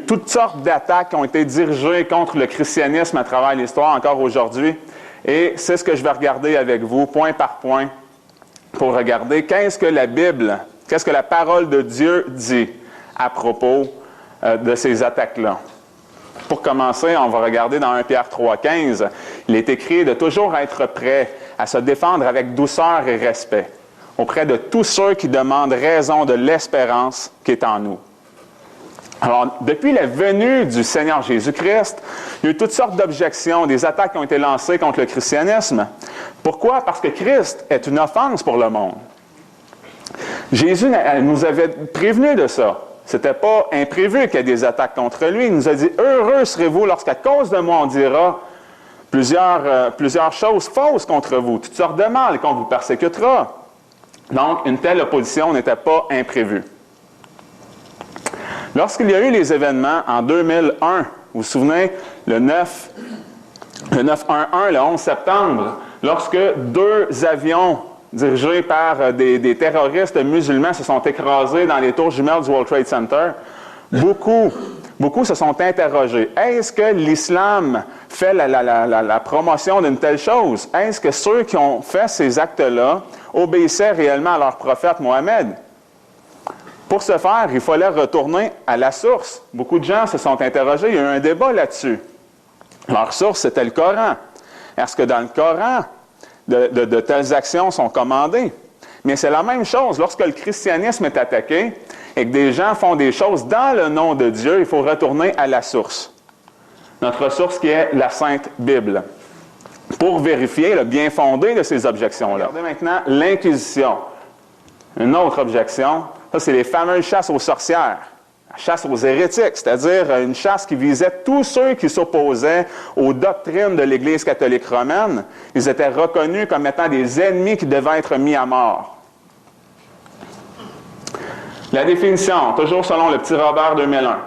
toutes sortes d'attaques qui ont été dirigées contre le christianisme à travers l'histoire, encore aujourd'hui. Et c'est ce que je vais regarder avec vous, point par point, pour regarder qu'est-ce que la Bible, qu'est-ce que la parole de Dieu dit à propos de ces attaques-là. Pour commencer, on va regarder dans 1 Pierre 3,15. Il est écrit de toujours être prêt à se défendre avec douceur et respect auprès de tous ceux qui demandent raison de l'espérance qui est en nous. Alors, depuis la venue du Seigneur Jésus-Christ, il y a eu toutes sortes d'objections, des attaques qui ont été lancées contre le christianisme. Pourquoi? Parce que Christ est une offense pour le monde. Jésus nous avait prévenu de ça. Ce n'était pas imprévu qu'il y ait des attaques contre lui. Il nous a dit « Heureux serez-vous lorsqu'à cause de moi on dira plusieurs choses fausses contre vous, toutes sortes de mal qu'on vous persécutera. » Donc, une telle opposition n'était pas imprévue. Lorsqu'il y a eu les événements en 2001, vous vous souvenez, le 9/11, le 11 septembre, lorsque 2 avions dirigés par des terroristes musulmans se sont écrasés dans les tours jumelles du World Trade Center, beaucoup se sont interrogés. Est-ce que l'islam fait la promotion d'une telle chose? Est-ce que ceux qui ont fait ces actes-là obéissaient réellement à leur prophète Mohammed? Pour ce faire, il fallait retourner à la source. Beaucoup de gens se sont interrogés, il y a eu un débat là-dessus. Leur source, c'était le Coran. Est-ce que dans le Coran, de telles actions sont commandées? Mais c'est la même chose. Lorsque le christianisme est attaqué et que des gens font des choses dans le nom de Dieu, il faut retourner à la source. Notre source qui est la Sainte Bible. Pour vérifier le bien fondé de ces objections-là. Regardez maintenant l'Inquisition. Une autre objection, ça c'est les fameuses chasses aux sorcières. La chasse aux hérétiques, c'est-à-dire une chasse qui visait tous ceux qui s'opposaient aux doctrines de l'Église catholique romaine. Ils étaient reconnus comme étant des ennemis qui devaient être mis à mort. La définition, toujours selon le Petit Robert 2001.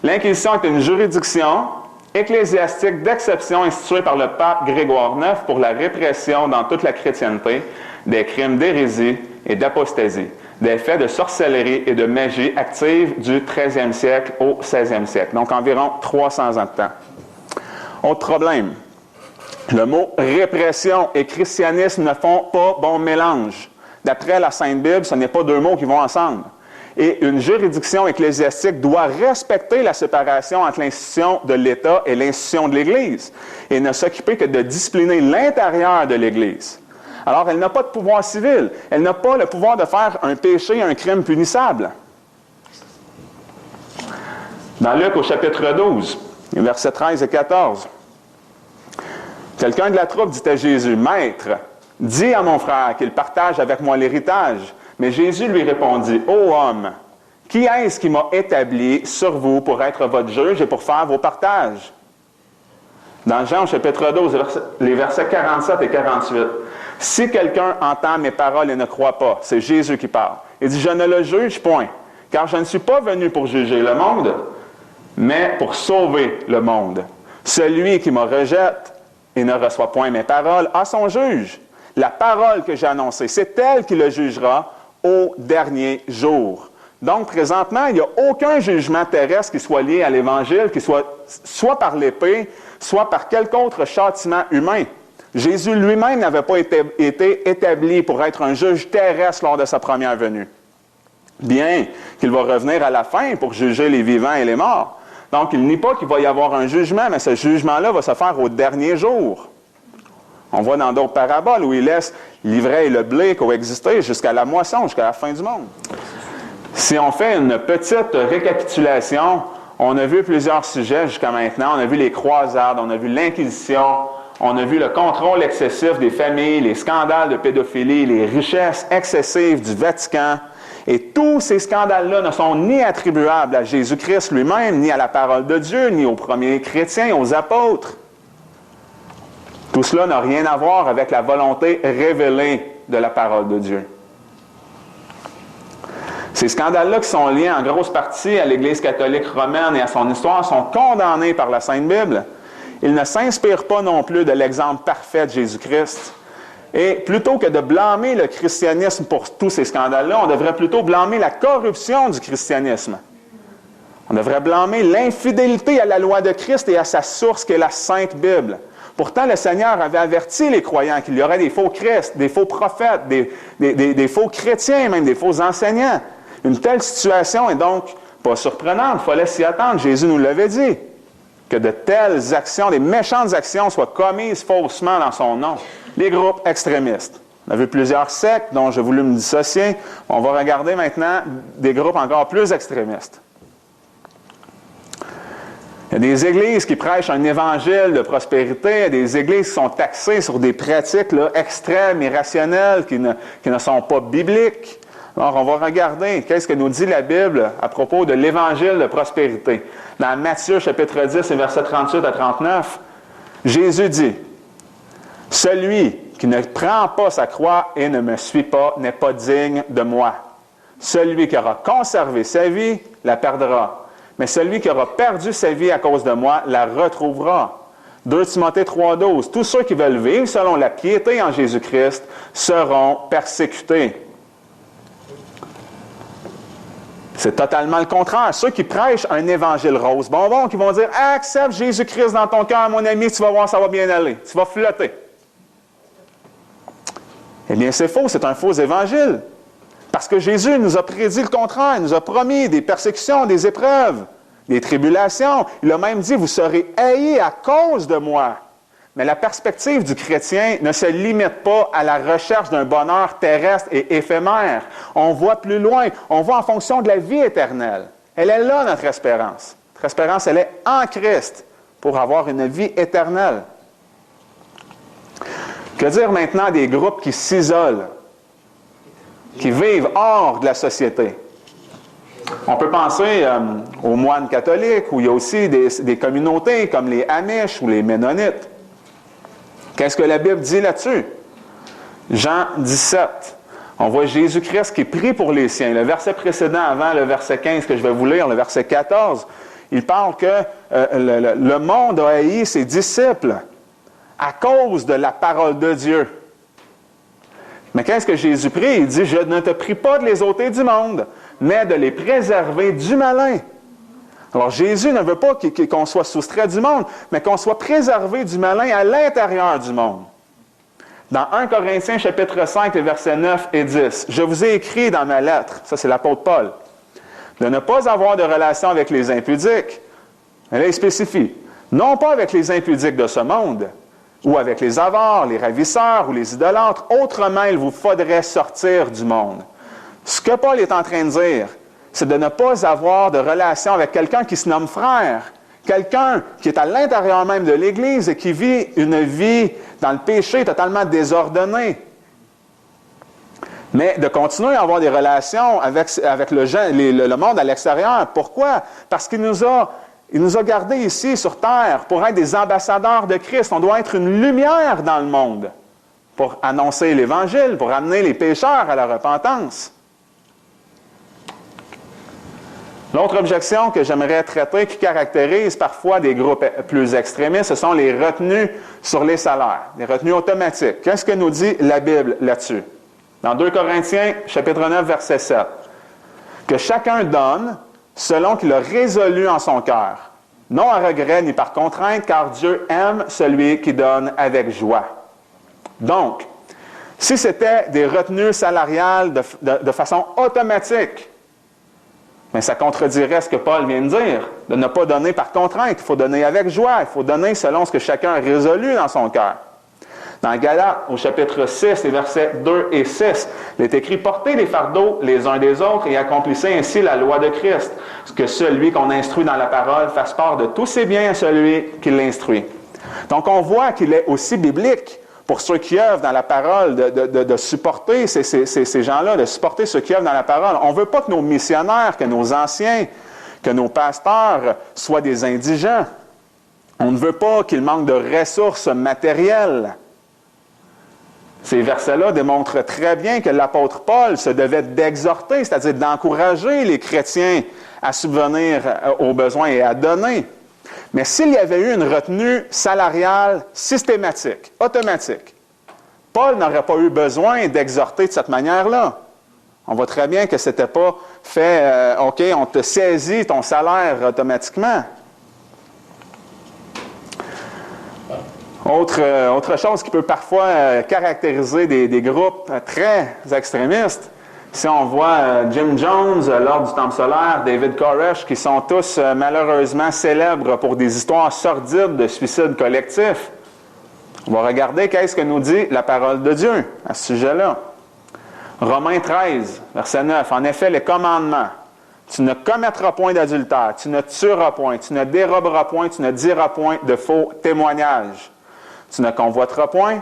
L'Inquisition est une juridiction ecclésiastique d'exception instituée par le pape Grégoire IX pour la répression dans toute la chrétienté des crimes d'hérésie et d'apostasie, des faits de sorcellerie et de magie active du 13e siècle au 16e siècle, donc environ 300 ans de temps. Autre problème, le mot répression et christianisme ne font pas bon mélange. D'après la Sainte Bible, ce n'est pas 2 mots qui vont ensemble. Et une juridiction ecclésiastique doit respecter la séparation entre l'institution de l'État et l'institution de l'Église, et ne s'occuper que de discipliner l'intérieur de l'Église. Alors, elle n'a pas de pouvoir civil. Elle n'a pas le pouvoir de faire un péché, un crime punissable. Dans Luc, au chapitre 12, versets 13 et 14, quelqu'un de la troupe dit à Jésus, « Maître, dis à mon frère qu'il partage avec moi l'héritage. » Mais Jésus lui répondit, « Ô homme, qui est-ce qui m'a établi sur vous pour être votre juge et pour faire vos partages? » Dans Jean, au chapitre 12, les versets 47 et 48, « Si quelqu'un entend mes paroles et ne croit pas, c'est Jésus qui parle. Il dit, « Je ne le juge point, car je ne suis pas venu pour juger le monde, mais pour sauver le monde. Celui qui me rejette et ne reçoit point mes paroles a son juge. La parole que j'ai annoncée, c'est elle qui le jugera au dernier jour. » Donc, présentement, il n'y a aucun jugement terrestre qui soit lié à l'Évangile, qui soit par l'épée, soit par quelque autre châtiment humain. Jésus lui-même n'avait pas été établi pour être un juge terrestre lors de sa première venue. Bien qu'il va revenir à la fin pour juger les vivants et les morts. Donc, il nie pas qu'il va y avoir un jugement, mais ce jugement-là va se faire au dernier jour. On voit dans d'autres paraboles où il laisse l'ivraie et le blé coexister jusqu'à la moisson, jusqu'à la fin du monde. Si on fait une petite récapitulation, on a vu plusieurs sujets jusqu'à maintenant. On a vu les croisades, on a vu l'Inquisition, on a vu le contrôle excessif des familles, les scandales de pédophilie, les richesses excessives du Vatican. Et tous ces scandales-là ne sont ni attribuables à Jésus-Christ lui-même, ni à la parole de Dieu, ni aux premiers chrétiens, aux apôtres. Tout cela n'a rien à voir avec la volonté révélée de la parole de Dieu. Ces scandales-là qui sont liés en grosse partie à l'Église catholique romaine et à son histoire sont condamnés par la Sainte Bible. Ils ne s'inspirent pas non plus de l'exemple parfait de Jésus-Christ. Et plutôt que de blâmer le christianisme pour tous ces scandales-là, on devrait plutôt blâmer la corruption du christianisme. On devrait blâmer l'infidélité à la loi de Christ et à sa source qui est la Sainte Bible. Pourtant, le Seigneur avait averti les croyants qu'il y aurait des faux Christ, des faux prophètes, des faux chrétiens, même des faux enseignants. Une telle situation est donc pas surprenante, il fallait s'y attendre. Jésus nous l'avait dit, que de telles actions, des méchantes actions soient commises faussement dans son nom. Les groupes extrémistes. On a vu plusieurs sectes dont j'ai voulu me dissocier. On va regarder maintenant des groupes encore plus extrémistes. Il y a des églises qui prêchent un évangile de prospérité, il y a des églises qui sont taxées sur des pratiques là, extrêmes, irrationnelles, qui ne sont pas bibliques. Alors, on va regarder qu'est-ce que nous dit la Bible à propos de l'évangile de prospérité. Dans Matthieu, chapitre 10, et versets 38 à 39, Jésus dit, « Celui qui ne prend pas sa croix et ne me suit pas n'est pas digne de moi. Celui qui aura conservé sa vie la perdra. Mais celui qui aura perdu sa vie à cause de moi la retrouvera. » 2 Timothée 3,12. Tous ceux qui veulent vivre selon la piété en Jésus-Christ seront persécutés. C'est totalement le contraire. Ceux qui prêchent un évangile rose bonbon, qui vont dire « Accepte Jésus-Christ dans ton cœur, mon ami, tu vas voir, ça va bien aller. Tu vas flotter. » Eh bien, c'est faux, c'est un faux évangile. Parce que Jésus nous a prédit le contraire. Il nous a promis des persécutions, des épreuves, des tribulations. Il a même dit, vous serez haïs à cause de moi. Mais la perspective du chrétien ne se limite pas à la recherche d'un bonheur terrestre et éphémère. On voit plus loin. On voit en fonction de la vie éternelle. Elle est là, notre espérance. Notre espérance, elle est en Christ pour avoir une vie éternelle. Que dire maintenant des groupes qui s'isolent, qui vivent hors de la société? On peut penser aux moines catholiques, où il y a aussi des communautés comme les Amish ou les Ménonites. Qu'est-ce que la Bible dit là-dessus? Jean 17. On voit Jésus-Christ qui prie pour les siens. Le verset précédent, avant le verset 15 que je vais vous lire, le verset 14, il parle que le monde a haï ses disciples à cause de la parole de Dieu. Mais qu'est-ce que Jésus prie? Il dit, « Je ne te prie pas de les ôter du monde, mais de les préserver du malin. » Alors Jésus ne veut pas qu'on soit soustrait du monde, mais qu'on soit préservé du malin à l'intérieur du monde. Dans 1 Corinthiens chapitre 5, les versets 9 et 10, « Je vous ai écrit dans ma lettre, ça c'est l'apôtre Paul, de ne pas avoir de relation avec les impudiques. » Et là, il spécifie, « Non pas avec les impudiques de ce monde, ou avec les avares, les ravisseurs ou les idolâtres, autrement il vous faudrait sortir du monde. » Ce que Paul est en train de dire, c'est de ne pas avoir de relation avec quelqu'un qui se nomme frère, quelqu'un qui est à l'intérieur même de l'Église et qui vit une vie dans le péché totalement désordonnée. Mais de continuer à avoir des relations avec le monde à l'extérieur. Pourquoi? Parce qu'il nous a gardés ici sur terre pour être des ambassadeurs de Christ. On doit être une lumière dans le monde pour annoncer l'Évangile, pour amener les pécheurs à la repentance. L'autre objection que j'aimerais traiter, qui caractérise parfois des groupes plus extrémistes, ce sont les retenues sur les salaires, les retenues automatiques. Qu'est-ce que nous dit la Bible là-dessus? Dans 2 Corinthiens, chapitre 9, verset 7. « Que chacun donne selon qu'il a résolu en son cœur, non à regret ni par contrainte, car Dieu aime celui qui donne avec joie. » Donc, si c'était des retenues salariales de façon automatique, mais ça contredirait ce que Paul vient de dire, de ne pas donner par contrainte. Il faut donner avec joie, il faut donner selon ce que chacun a résolu dans son cœur. Dans Galates, au chapitre 6, les versets 2 et 6, il est écrit « Portez les fardeaux les uns des autres et accomplissez ainsi la loi de Christ, que celui qu'on instruit dans la parole fasse part de tous ses biens à celui qui l'instruit. » Donc on voit qu'il est aussi biblique pour ceux qui œuvrent dans la parole, de supporter ces gens-là, de supporter ceux qui œuvrent dans la parole. On ne veut pas que nos missionnaires, que nos anciens, que nos pasteurs soient des indigents. On ne veut pas qu'ils manquent de ressources matérielles. Ces versets-là démontrent très bien que l'apôtre Paul se devait d'exhorter, c'est-à-dire d'encourager les chrétiens à subvenir aux besoins et à donner. Mais s'il y avait eu une retenue salariale systématique, automatique, Paul n'aurait pas eu besoin d'exhorter de cette manière-là. On voit très bien que ce n'était pas fait, OK, on te saisit ton salaire automatiquement. Autre chose qui peut parfois caractériser des groupes très extrémistes, si on voit Jim Jones, l'Ordre du Temple solaire, David Koresh, qui sont tous malheureusement célèbres pour des histoires sordides de suicide collectif, on va regarder qu'est-ce que nous dit la parole de Dieu à ce sujet-là. Romains 13, verset 9. En effet, les commandements. Tu ne commettras point d'adultère, tu ne tueras point, tu ne déroberas point, tu ne diras point de faux témoignages. Tu ne convoiteras point.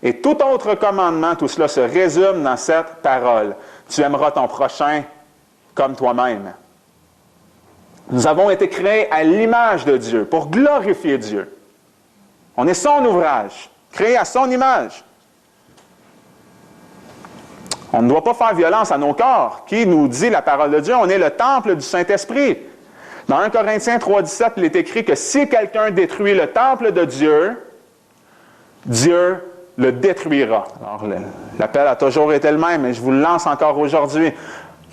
Et tout autre commandement, tout cela se résume dans cette parole. Tu aimeras ton prochain comme toi-même. Nous avons été créés à l'image de Dieu, pour glorifier Dieu. On est son ouvrage, créé à son image. On ne doit pas faire violence à nos corps. Qui nous dit la parole de Dieu? On est le temple du Saint-Esprit. Dans 1 Corinthiens 3,17, il est écrit que si quelqu'un détruit le temple de Dieu, Dieu le détruira. Alors, l'appel a toujours été le même, mais je vous le lance encore aujourd'hui.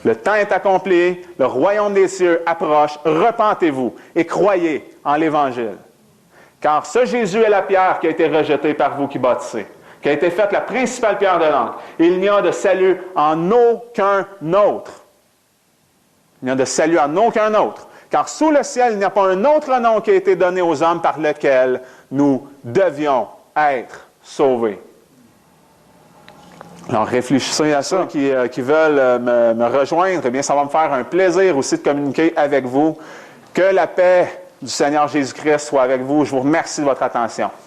Le temps est accompli, le royaume des cieux approche, repentez-vous et croyez en l'Évangile. Car ce Jésus est la pierre qui a été rejetée par vous qui bâtissez, qui a été faite la principale pierre de l'angle. Il n'y a de salut en aucun autre. Il n'y a de salut en aucun autre. Car sous le ciel, il n'y a pas un autre nom qui a été donné aux hommes par lequel nous devions être sauvés. Alors, réfléchissez à ça. Qui veulent me rejoindre, eh bien, ça va me faire un plaisir aussi de communiquer avec vous. Que la paix du Seigneur Jésus-Christ soit avec vous. Je vous remercie de votre attention.